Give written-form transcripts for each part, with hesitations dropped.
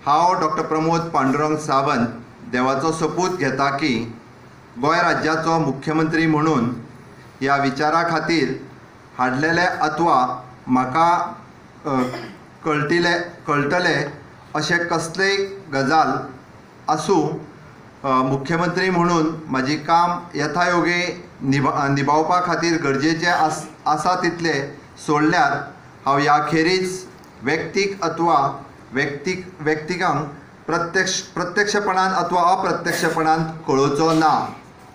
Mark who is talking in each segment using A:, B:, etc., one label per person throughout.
A: हांव डॉक्टर प्रमोद पांडुरंग सावंत देवाचो सपूत घेता की गोंय राज्याचो मुख्यमंत्री म्हणून ह्या विचारा खातीर हाडलेले अथवा म्हाका कळटले अशें कसलेय गजाल आसूं मुख्यमंत्री म्हणून म्हाजी काम यथायोगे निभावपा खातीर गरजेचे आसा तितले सोडल्यार हांव ह्या खेरीज व्यक्तीक अथवा व्यक्तिकांक प्रत्यक्षपणान अथवा अप्रत्यक्षपणान कळोवचो ना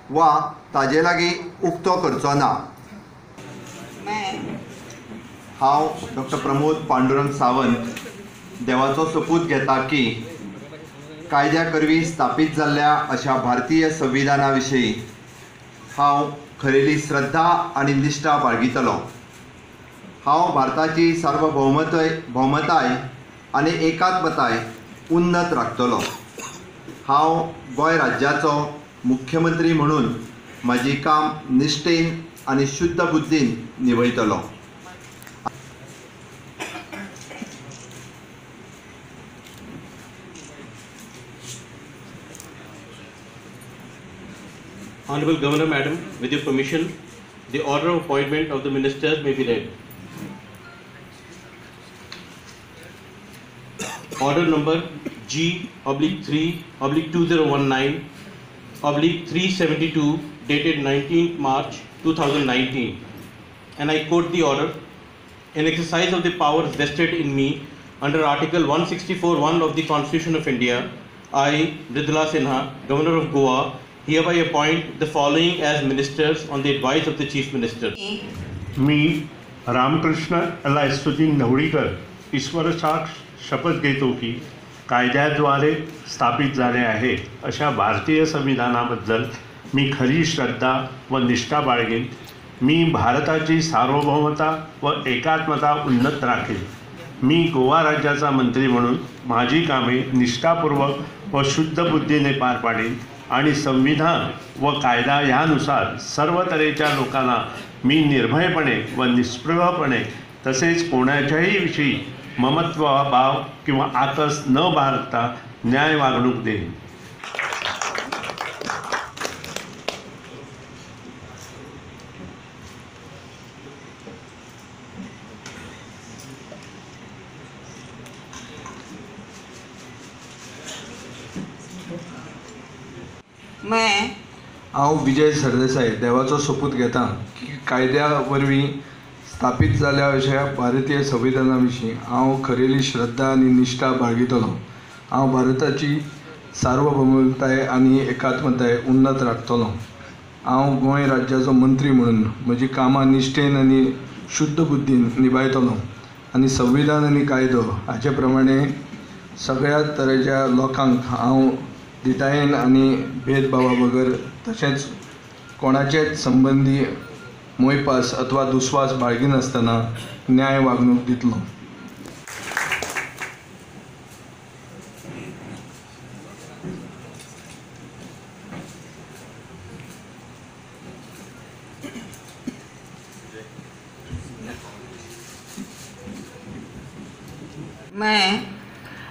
A: वा ताजे लागीं उक्तो करचो ना। हांव डॉक्टर प्रमोद पांडुरंग सावंत देवाचो सपूत घेता की कायद्या करवी स्थापीत जाल्ल्या अशा भारतीय संविधाना विशीं हांव खरेली श्रद्धा आनी निश्ठा बाळगितलो। हांव भारताची सार्वभौमताय आनी एकात्मताय उन्नत राखतलो। हांव गोंय राज्याचो मुख्यमंत्री म्हणून म्हाजी काम निश्ठेन आनी शुद्ध बुद्दीन निभयतलो।
B: Honorable Governor Madam, with your permission, the order of appointment of the ministers may be read. Order number G/3/2019/372 dated 19th March 2019. And I quote the order: in exercise of the powers vested in me under Article 164(1) of the Constitution of India, I, Mridula Sinha, Governor of Goa, hereby appoint the following as ministers on the advice of the Chief Minister.
C: मी रामकृष्ण एल.आय.स्तुती नवडीकर ईश्वरसाक्ष शपथ घेतो की कायद्याद्वारे स्थापित झाले आहे अशा भारतीय संविधानाबद्दल मी खरी श्रद्धा व निष्ठा बाळगेन। मी भारताची सार्वभौमता व एकात्मता उन्नत राखेन। मी गोवा राज्याचा मंत्री म्हणून माझी कामे निष्ठापूर्वक व शुद्ध बुद्धीने पार पाडेन आणि संविधान व कायदा यानुसार सर्व तऱ्हेच्या लोकांना मी निर्भयपणे व निस्पृहपणे तसेच कोणाच्याही विषयी ममत्व भाव किंवा आकस न बाळगता न्याय वागणूक देईन।
D: हांव विजय सरदेसाय देवाचो सपूत घेता की कायद्या वरवीं स्थापीत जाल्ल्या अशा भारतीय संविधाना विशीं हांव खरेली श्रद्धा आनी निश्ठा बाळगितलो। हांव भारताची सार्वभौमताय आनी एकात्मताय उन्नत राखतलो। हांव गोंय राज्याचो मंत्री म्हणून म्हजी कामां निश्ठेन आनी शुद्ध बुद्धीन निभायतलो आनी संविधान आनी कायदो हाचे प्रमाणे सगळ्या तरेच्या लोकांक हांव दितायेन आनी भेदभावा बगर तशेंच कोणाचेच संबंदी मोयपास अथवा दुस्वास बाळगिनासतना न्याय वागणूक दितलो।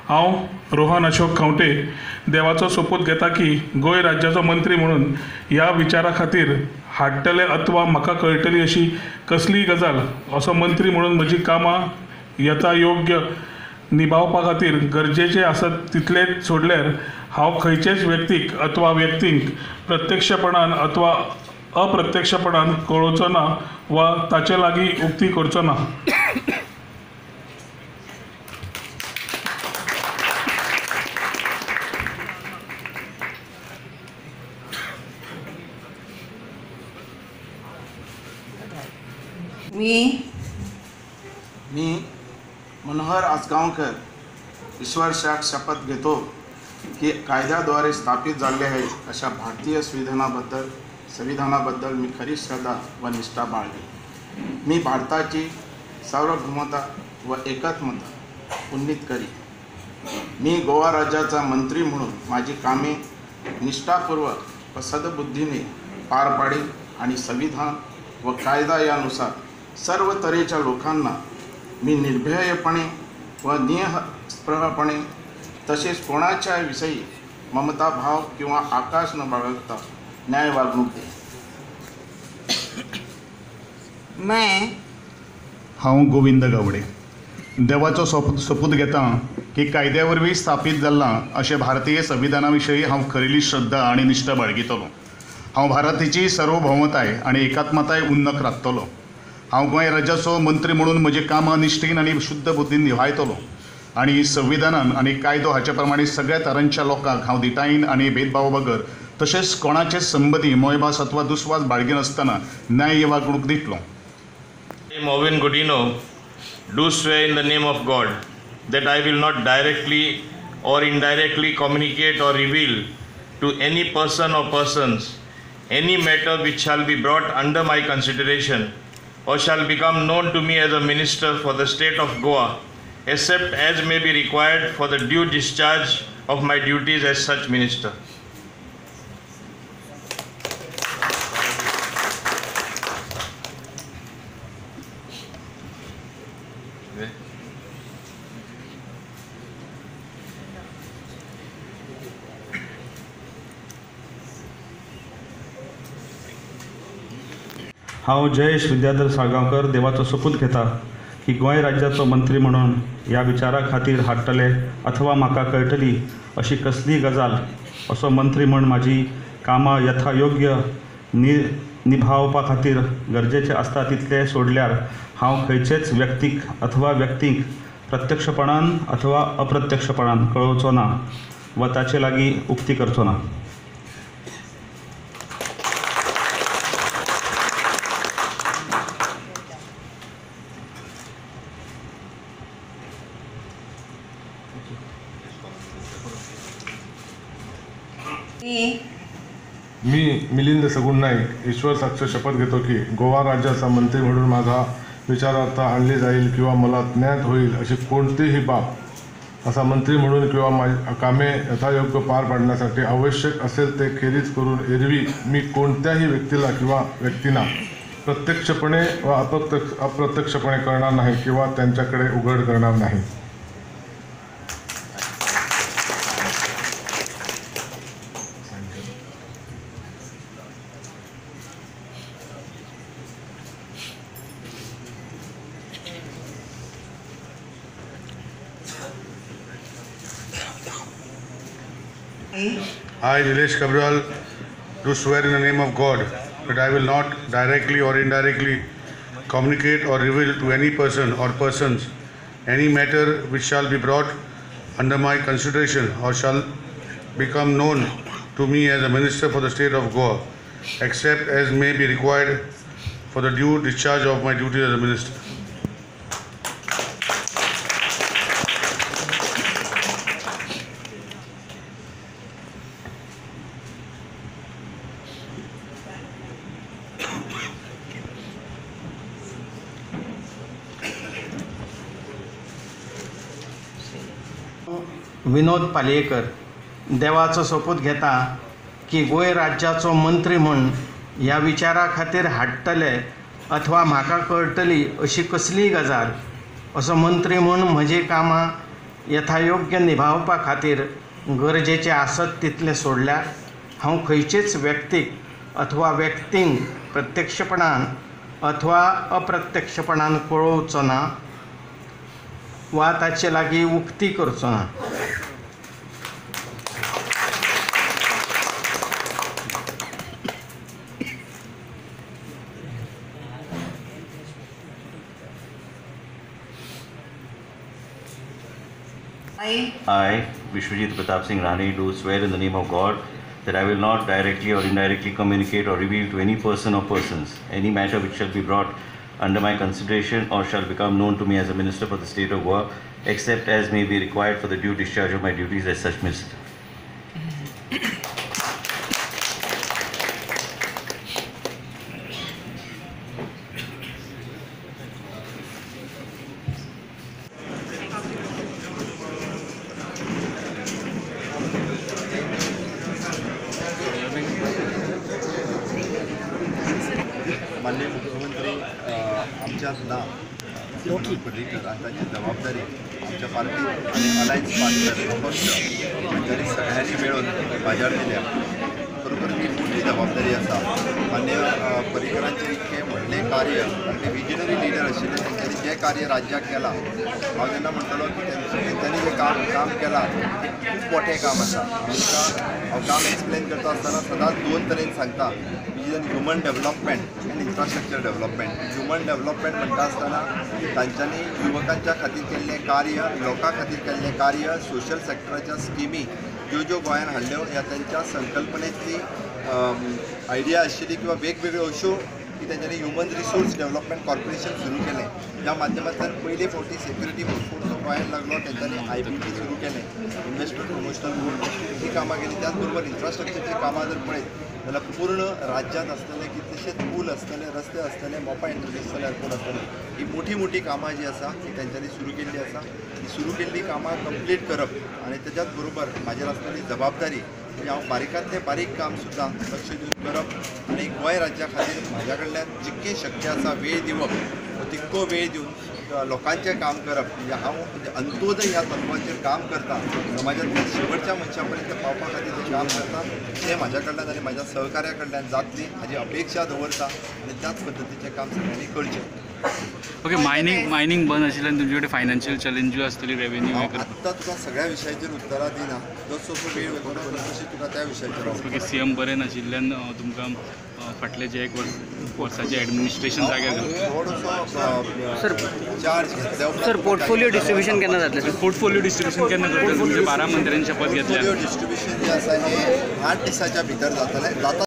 E: हांव रोहन अशोक खंवटे देवाचो सपूत घेता की गोंय राज्याचो मंत्री म्हणून ह्या विचारा खातीर हाडटले अथवा म्हाका कळटली अशी कसलीय गजाल असो मंत्री म्हणून म्हजी कामां यथायोग्य निभावपा खातीर गरजेचे आसत तितले सोडल्यार हांव खंयचेच व्यक्तीक अथवा व्यक्तींक प्रत्यक्षपणान अथवा अप्रत्यक्षपणान कळोवचो ना वा ताचे लागीं उक्ती करचो ना।
F: मी मनोहर आसगांवकर ईश्वरसाक्ष शपथ घेतो की कायद्याद्वारे स्थापित झाले आहे अशा भारतीय संविधानाबद्दल मी खरी श्रद्धा व निष्ठा बाळगेन। मी भारताची सार्वभौमता व एकात्मता उन्नत करी। मी गोवा राज्याचा मंत्री म्हणून माझी कामे निष्ठापूर्वक व सद्बुद्धीने पार पाडेन आणि संविधान व कायदा यानुसार सर्व तऱ्हेच्या लोकांना मी निर्भयपणे व निःस्पृहपणे तसेच कोणाच्या विषयी ममता भाव किंवा आकाश न बाळगता न्याय वागणूक दे.
G: मैं
H: हांव गोविंद गावडे देवाचो सोपूत घेता की कायद्या वरवीं स्थापीत जाल्लां अशें भारतीय संविधाना विशयी हांव खरेली श्रद्धा आनी निश्ठा बाळगितलो. हांव भारताची सार्वभौमताय आनी एकात्मताय उन्नत राखतलो. हांव गोंय राज्याचो मंत्री म्हणून म्हजें कामां निश्ठेन आनी शुद्ध बुद्दीन निभायतलो आनी संविधानान आनी कायदो हाचे प्रमाणे सगळ्या तरांच्या लोकांक हांव दिटायेन आनी भेदभाव बगर तशेंच कोणाचे संबंदी मोयभास अथवा दुस्वास बाळगिनासतना न्याय वागणूक दितलो.
I: I, Movin Godino, do swear in the name of God that I will not directly or indirectly communicate or reveal to any person or persons any matter which shall be brought under my consideration or shall become known to me as a minister for the state of Goa, except as may be required for the due discharge of my duties as such minister.
J: हांव जयेश विद्याधर साळगांवकर देवाचो सोपूत घेता की गोंय राज्याचो मंत्री म्हणून ह्या विचारा खातीर हाडटले अथवा म्हाका कळटली अशी कसलीय गजाल असो मंत्री म्हूण म्हाजी कामां यथायोग्य निभावपा खातीर गरजेचें आसता तितले सोडल्यार हांव खंयचेच व्यक्तीक अथवा व्यक्तीक प्रत्यक्षपणान अथवा अप्रत्यक्षपणान कळोवचो ना वा ताचे लागीं उक्ती करचो ना.
K: मी मिलिंद सगुण नाईक ईश्वर साक्ष शपथ घेतो की गोवा राज्याचा मंत्री म्हणून माझा विचारार्थ आणली जाईल किंवा मला ज्ञात होईल अशी कोणतीही बाब असा मंत्री म्हणून किंवा कामे यथायोग्य पार पाडण्यासाठी आवश्यक असेल ते खेरीज करून एरवी मी कोणत्याही व्यक्तीला किंवा व्यक्तींना प्रत्यक्षपणे व अप्रत्यक्षपणे करणार नाही किंवा त्यांच्याकडे उघड करणार नाही.
L: I, Nilesh Kabral, do swear in the name of God that I will not directly or indirectly communicate or reveal to any person or persons any matter which shall be brought under my consideration or shall become known to me as a minister for the state of Goa, except as may be required for the due discharge of my duties as a minister.
G: विनोद पालयेकर देवाचो सोपूत घेता की गोंय राज्याचो मंत्री म्हूण ह्या विचारा खातीर हाडटले अथवा म्हाका कळटली अशी कसलीय गजाल असो मंत्री म्हूण म्हजी कामां यथायोग्य निभावपा खातीर गरजेचें आसत तितलें सोडल्यार हांव खंयचेच व्यक्तीक अथवा व्यक्तींक प्रत्यक्षपणान अथवा अप्रत्यक्षपणान कळोवचो ना वा ताचे लागीं उक्ती करचो ना.
M: I, Vishwajit Pratap Singh Rani, do swear in the name of God that I will not directly or indirectly communicate or reveal to any person or persons any matter which shall be brought under my consideration or shall become known to me as a minister for the state of Goa, except as may be required for the due discharge of my duties as such minister.
A: माननीय मुख्यमंत्री आमच्या सुद्धा म्हणून पर्रीकर आणि ताची जबाबदारी आमच्या party आणि अलायन्स पार्टनर पक्ष हांच्यानी सगळ्यांनी मेळून बाजार दिल्या. खरोखर ही मोठी जबाबदारी आसा. मान्य पर्रीकरांचें इतकें व्हडलें कार्य आनी विजनरी लिडर आशिल्ले, तेंच्यांनी जें कार्य राज्याक केलां, हांव जेन्ना म्हणटलो की तेंच्यांनी जें काम केलां खूब मोठें काम आसा. हांव काम एक्सप्लेन करता आसतना सदांच दोन तरेन सांगता. ह्युमन डेव्हलपमेंट आनी इन्फ्रास्ट्रक्चर डेव्हलपमेंट. ह्युमन डेव्हलपमेंट म्हणटा आसतना तांच्यांनी युवकांच्या खातीर केल्लें कार्य, लोकां खातीर केल्लें कार्य, सोशल सेक्टराच्या स्किमी ज्यो गोंयांत हाडल्यो, ह्या तांच्या संकल्पनेंतली आयडिया आशिल्ली किंवा वेगवेगळ्यो अश्यो की तेंच्यांनी ह्युमन रिसोर्स डेव्हलपमेंट कॉर्पोरेशन सुरू केलें. ह्या माध्यमांतल्यान पयले फावटी सेक्युरिटी फोर्स गोंयांत लागलो, तेंच्यांनी IBP सुरू केलें, इन्व्हेस्टमेंट प्रमोशन बोर्ड. ही कामां केली. त्याच बरोबर इन्फ्रास्ट्रक्चरची कामां जर पळयत जाल्यार पूर्ण राज्यांत आसतले कितलेशेच पूल आसतले, रस्ते आसतले, मोपा इंटरनॅशनल एअरपोर्ट आसतले. ही मोठी कामां जी आसा ती तेंच्यांनी सुरू केल्ली आसा. ही सुरू केल्ली कामां कंप्लीट करप आनी तेच्याच बरोबर म्हाजेर आसलेली जबाबदारी म्हणजे हांव बारीकांतलें बारीक काम सुद्दां लक्ष दिवन करप आनी गोंय राज्या खातीर म्हाज्या कडल्यान जितकें शक्य आसा वेळ दिवप, तितको वेळ दिवन लोकांचें काम करप. म्हणजे हांव अंत्योदय ह्या तत्वाचेर काम करता, समाजांतल्या शेवटच्या मनशा पर्यंत पावपा खातीर जें काम करता तें म्हाज्या कडल्यान आनी म्हाज्या सहकार्या कडल्यान जातली हाजी अपेक्षा दवरता आनी त्याच पद्दतीचें काम सगळ्यांनी करचें.
N: ओके, मायनिंग बंद आशिल्ल्यान तुमचे कडेन फायनान्शियल चॅलेंजीस आसतली रेवेन्यू
A: आत्तां तुका सगळ्या विशयाचेर उतरां दिना. जसो वेळ वयतलो तशी तुका त्या विशयाचेर.
N: ओके, CM बरें नाशिल्ल्यान तुमकां फाटले जे 1 वर्साचें एडमिनिस्ट्रेशन जाग्यार
A: सर चार्ज घेतल्या.
O: सर पोर्टफोलियो डिस्ट्रिब्युशन केन्ना जातलें?
N: पोर्टफोलियो डिस्ट्रिब्युशन केन्ना करतले? म्हणजे 12 मंत्र्यांनी शपथ घेतल्या.
A: पोर्टफोलियो डिस्ट्रिब्युशन जें आसा हें 8 दिसाच्या भितर जातलें.